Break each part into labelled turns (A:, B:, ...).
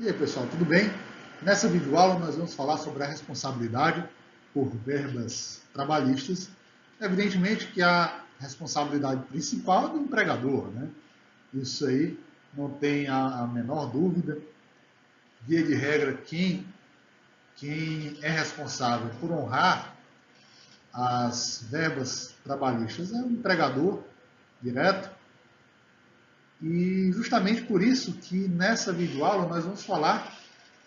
A: E aí, pessoal, tudo bem? Nessa videoaula nós vamos falar sobre a responsabilidade por verbas trabalhistas. Evidentemente que a responsabilidade principal é do empregador, né? Isso aí não tem a menor dúvida. Via de regra, quem é responsável por honrar as verbas trabalhistas é o empregador direto. E justamente por isso que nessa videoaula nós vamos falar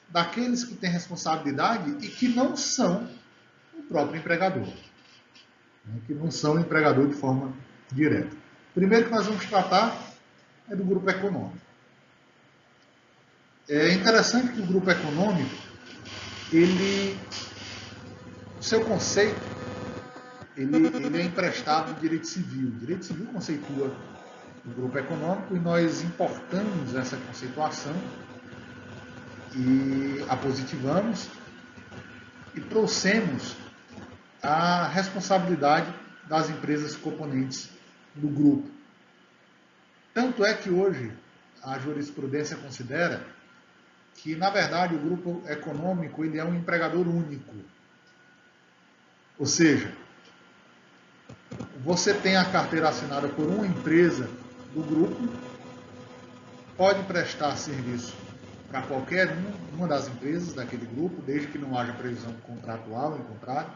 A: daqueles que têm responsabilidade e que não são o próprio empregador, né? Que não são o empregador de forma direta. Primeiro que nós vamos tratar é do grupo econômico. É interessante que o grupo econômico, o seu conceito, ele é emprestado do direito civil. O direito civil conceitua o grupo econômico e nós importamos essa conceituação e a positivamos e trouxemos a responsabilidade das empresas componentes do grupo. Tanto é que hoje a jurisprudência considera que, na verdade, o grupo econômico ele é um empregador único. Ou seja, você tem a carteira assinada por uma empresa do grupo, pode prestar serviço para qualquer uma das empresas daquele grupo, desde que não haja previsão contratual em contrato,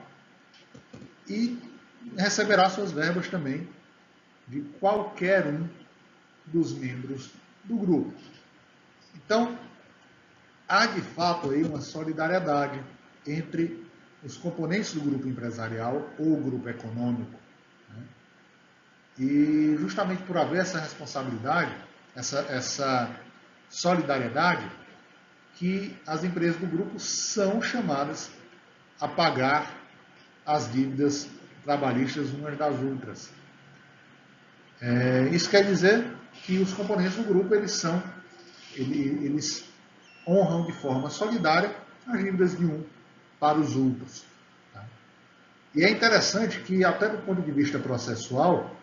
A: e receberá suas verbas também de qualquer um dos membros do grupo. Então, há de fato aí uma solidariedade entre os componentes do grupo empresarial ou grupo econômico, né? E justamente por haver essa responsabilidade, essa solidariedade, que as empresas do grupo são chamadas a pagar as dívidas trabalhistas umas das outras. Isso quer dizer que os componentes do grupo eles honram de forma solidária as dívidas de um para os outros. Tá? E é interessante que, até do ponto de vista processual,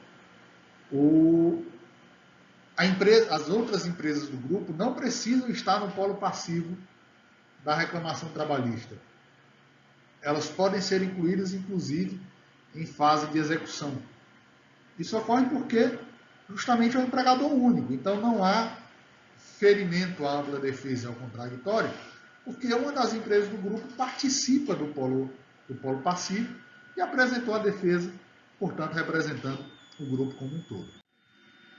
A: as outras empresas do grupo não precisam estar no polo passivo da reclamação trabalhista. Elas podem ser incluídas, inclusive, em fase de execução. Isso ocorre porque justamente é um empregador único. Então não há ferimento à ampla defesa e ao contraditório, porque uma das empresas do grupo participa do polo passivo e apresentou a defesa, portanto representando o grupo como um todo.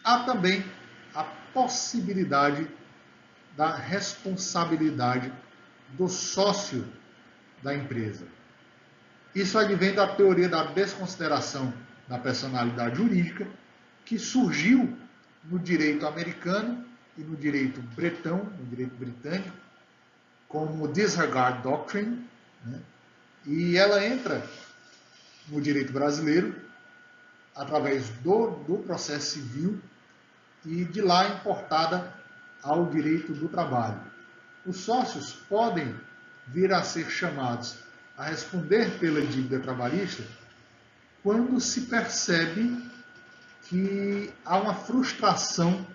A: Há também a possibilidade da responsabilidade do sócio da empresa. Isso advém da teoria da desconsideração da personalidade jurídica, que surgiu no direito americano e no direito bretão, no direito britânico, como Disregard Doctrine, né? E ela entra no direito brasileiro através do processo civil e de lá importada ao direito do trabalho. Os sócios podem vir a ser chamados a responder pela dívida trabalhista quando se percebe que há uma frustração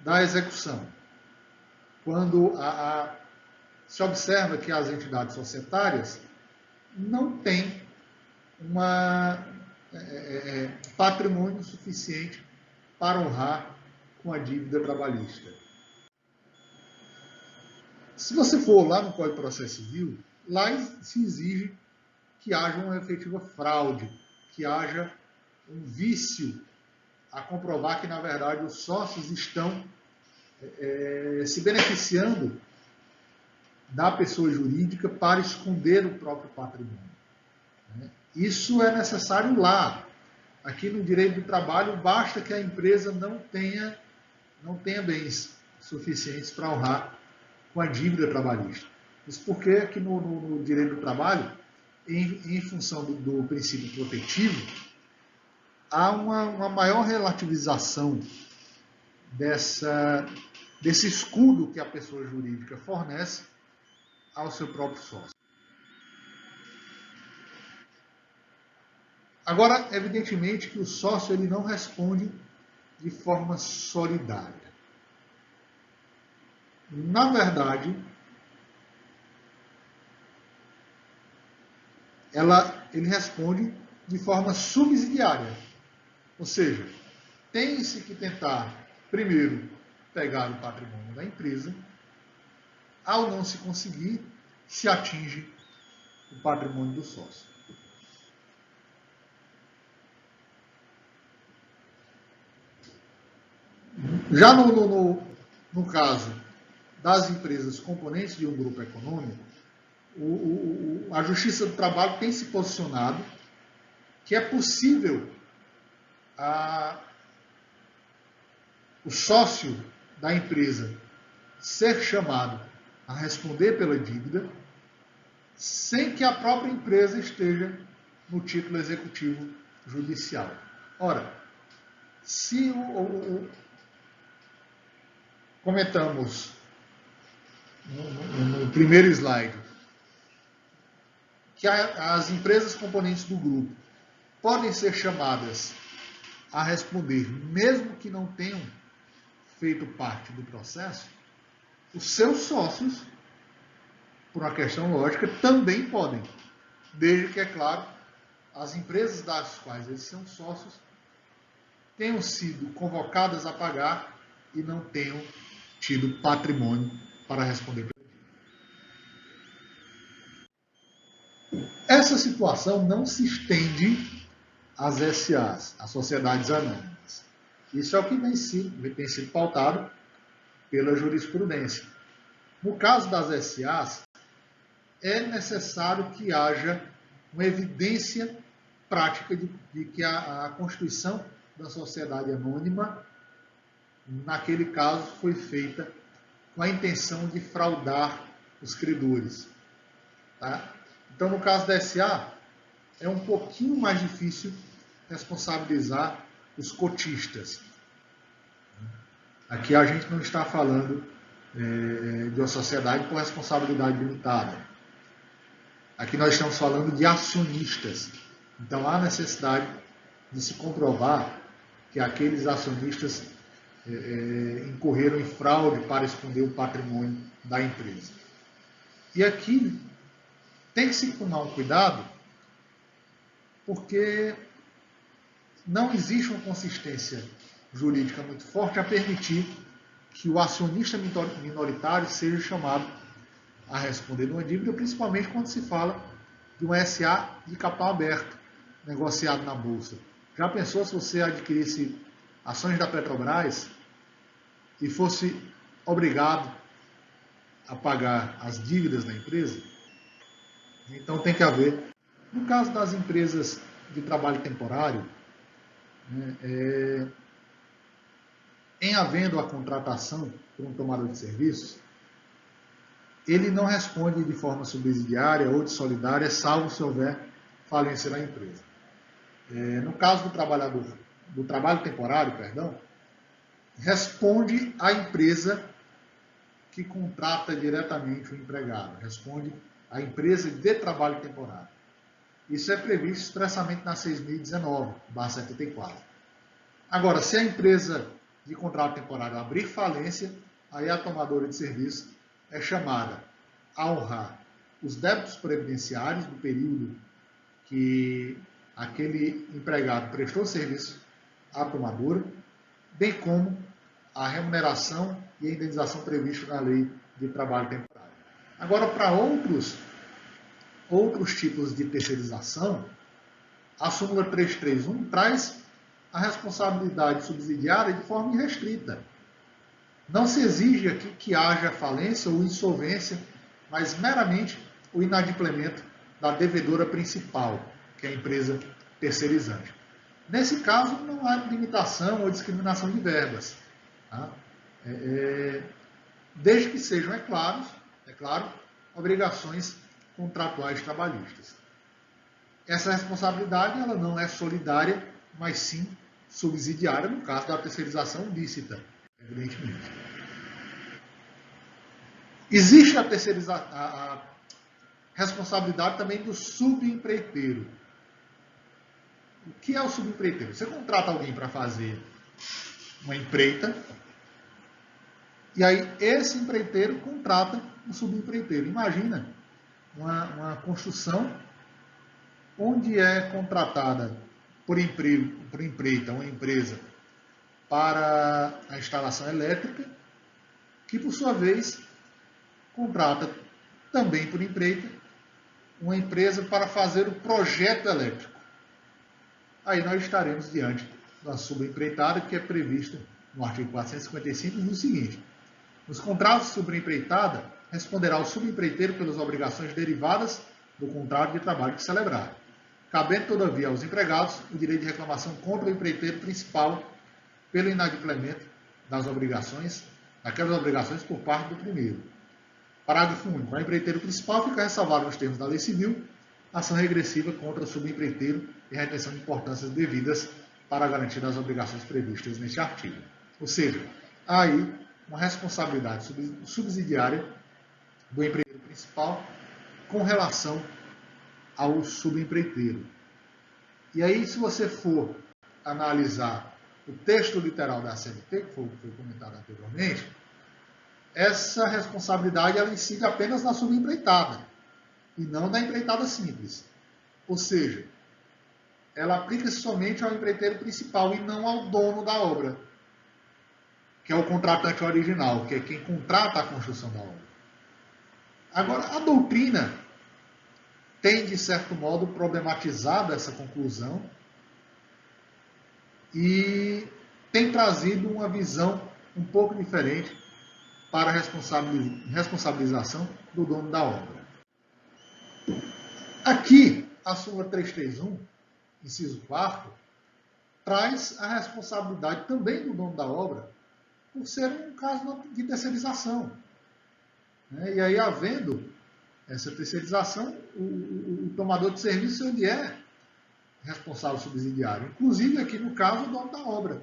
A: da execução. Quando se observa que as entidades societárias não têm patrimônio suficiente para honrar com a dívida trabalhista. Se você for lá no Código de Processo Civil, lá se exige que haja uma efetiva fraude, que haja um vício a comprovar que, na verdade, os sócios estão se beneficiando da pessoa jurídica para esconder o próprio patrimônio. Isso é necessário lá. Aqui no direito do trabalho, basta que a empresa não tenha bens suficientes para honrar com a dívida trabalhista. Isso porque aqui no direito do trabalho, em função do princípio protetivo, há uma maior relativização desse escudo que a pessoa jurídica fornece ao seu próprio sócio. Agora, evidentemente que o sócio ele não responde de forma solidária. Na verdade, ele responde de forma subsidiária. Ou seja, tem-se que tentar, primeiro, pegar o patrimônio da empresa. Ao não se conseguir, se atinge o patrimônio do sócio. Já no caso das empresas componentes de um grupo econômico, a Justiça do Trabalho tem se posicionado que é possível o sócio da empresa ser chamado a responder pela dívida sem que a própria empresa esteja no título executivo judicial. Ora, se comentamos no primeiro slide que as empresas componentes do grupo podem ser chamadas a responder, mesmo que não tenham feito parte do processo, os seus sócios, por uma questão lógica, também podem, desde que, é claro, as empresas das quais eles são sócios tenham sido convocadas a pagar e não tenham tido patrimônio para responder. Essa situação não se estende às SAs, às sociedades anônimas. Isso é o que tem sido pautado pela jurisprudência. No caso das SAs, é necessário que haja uma evidência prática de que a constituição da sociedade anônima, naquele caso, foi feita com a intenção de fraudar os credores. Tá? Então, no caso da SA, é um pouquinho mais difícil responsabilizar os cotistas. Aqui a gente não está falando de uma sociedade com responsabilidade limitada. Aqui nós estamos falando de acionistas. Então há necessidade de se comprovar que aqueles acionistas incorreram em fraude para esconder o patrimônio da empresa. E aqui tem que se tomar um cuidado, porque não existe uma consistência jurídica muito forte a permitir que o acionista minoritário seja chamado a responder de uma dívida, principalmente quando se fala de uma SA de capital aberto, negociado na Bolsa. Já pensou se você adquirisse ações da Petrobras e fosse obrigado a pagar as dívidas da empresa? Então tem que haver. No caso das empresas de trabalho temporário, em havendo a contratação por um tomador de serviços, ele não responde de forma subsidiária ou de solidária, salvo se houver falência da empresa. No caso do trabalho temporário, responde a empresa que contrata diretamente o empregado, responde a empresa de trabalho temporário. Isso é previsto expressamente na 6.019/74. Agora, se a empresa de contrato temporário abrir falência, aí a tomadora de serviço é chamada a honrar os débitos previdenciários do período que aquele empregado prestou serviço à tomadora, bem como a remuneração e a indenização prevista na lei de trabalho temporário. Agora, para outros tipos de terceirização, a súmula 331 traz a responsabilidade subsidiária de forma irrestrita. Não se exige aqui que haja falência ou insolvência, mas meramente o inadimplemento da devedora principal, que é a empresa terceirizante. Nesse caso, não há limitação ou discriminação de verbas. Tá? Desde que sejam, é claro, obrigações contratuais trabalhistas. Essa responsabilidade ela não é solidária, mas sim subsidiária, no caso da terceirização lícita, evidentemente. Existe a responsabilidade também do subempreiteiro. O que é o subempreiteiro? Você contrata alguém para fazer uma empreita, E aí esse empreiteiro contrata um subempreiteiro. Imagina uma construção onde é contratada por empreita uma empresa para a instalação elétrica, que por sua vez contrata também por empreita uma empresa para fazer o projeto elétrico. Aí nós estaremos diante da subempreitada que é prevista no artigo 455, diz o seguinte: nos contratos de subempreitada, responderá o subempreiteiro pelas obrigações derivadas do contrato de trabalho que celebrar, cabendo, todavia, aos empregados o direito de reclamação contra o empreiteiro principal pelo inadimplemento daquelas obrigações por parte do primeiro. Parágrafo único. Ao empreiteiro principal fica ressalvado nos termos da lei civil ação regressiva contra o subempreiteiro e retenção de importâncias devidas para a garantia das obrigações previstas neste artigo. Ou seja, há aí uma responsabilidade subsidiária do empreiteiro principal com relação ao subempreiteiro. E aí, se você for analisar o texto literal da CLT, que foi comentado anteriormente, essa responsabilidade ela incide apenas na subempreitada e não na empreitada simples. Ou seja, ela aplica-se somente ao empreiteiro principal e não ao dono da obra, que é o contratante original, que é quem contrata a construção da obra. Agora, a doutrina tem, de certo modo, problematizado essa conclusão e tem trazido uma visão um pouco diferente para a responsabilização do dono da obra. Aqui, a súmula 331, inciso 4º, traz a responsabilidade também do dono da obra por ser um caso de terceirização. E aí, havendo essa terceirização, o tomador de serviço ele é responsável subsidiário. Inclusive, aqui no caso, o dono da obra,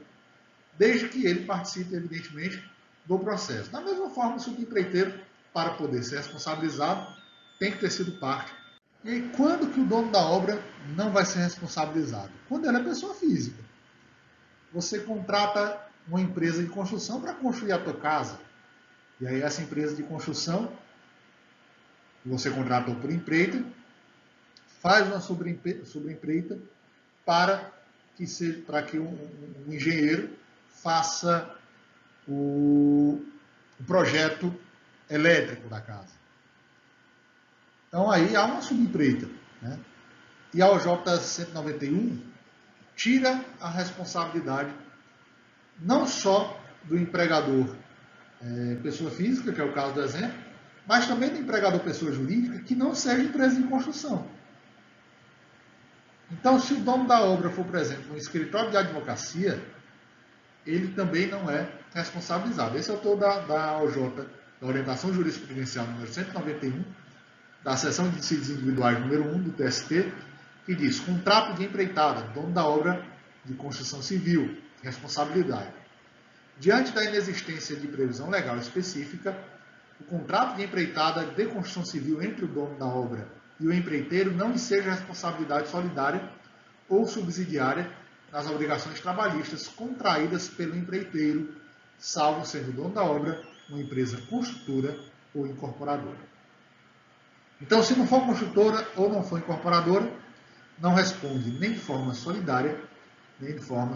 A: desde que ele participe, evidentemente, do processo. Da mesma forma, o subempreiteiro, para poder ser responsabilizado, tem que ter sido parte. E aí, quando que o dono da obra não vai ser responsabilizado? Quando ele é pessoa física. Você contrata uma empresa de construção para construir a tua casa. E aí essa empresa de construção, que você contratou por empreita, faz uma sobreempreita para que um engenheiro faça o projeto elétrico da casa. Então aí há uma subempreita. E a OJ 191 tira a responsabilidade não só do empregador pessoa física, que é o caso do exemplo, mas também do empregador pessoa jurídica que não seja empresa de construção. Então, se o dono da obra for, por exemplo, um escritório de advocacia, ele também não é responsabilizado. Esse é o autor da OJ, da Orientação Jurisprudencial número 191, da seção de dissídios individuais número 1 do TST, que diz: contrato de empreitada, dono da obra de construção civil, responsabilidade. Diante da inexistência de previsão legal específica, o contrato de empreitada de construção civil entre o dono da obra e o empreiteiro não enseja responsabilidade solidária ou subsidiária nas obrigações trabalhistas contraídas pelo empreiteiro, salvo sendo o dono da obra uma empresa construtora ou incorporadora. Então, se não for construtora ou não for incorporadora, não responde nem de forma solidária, nem de forma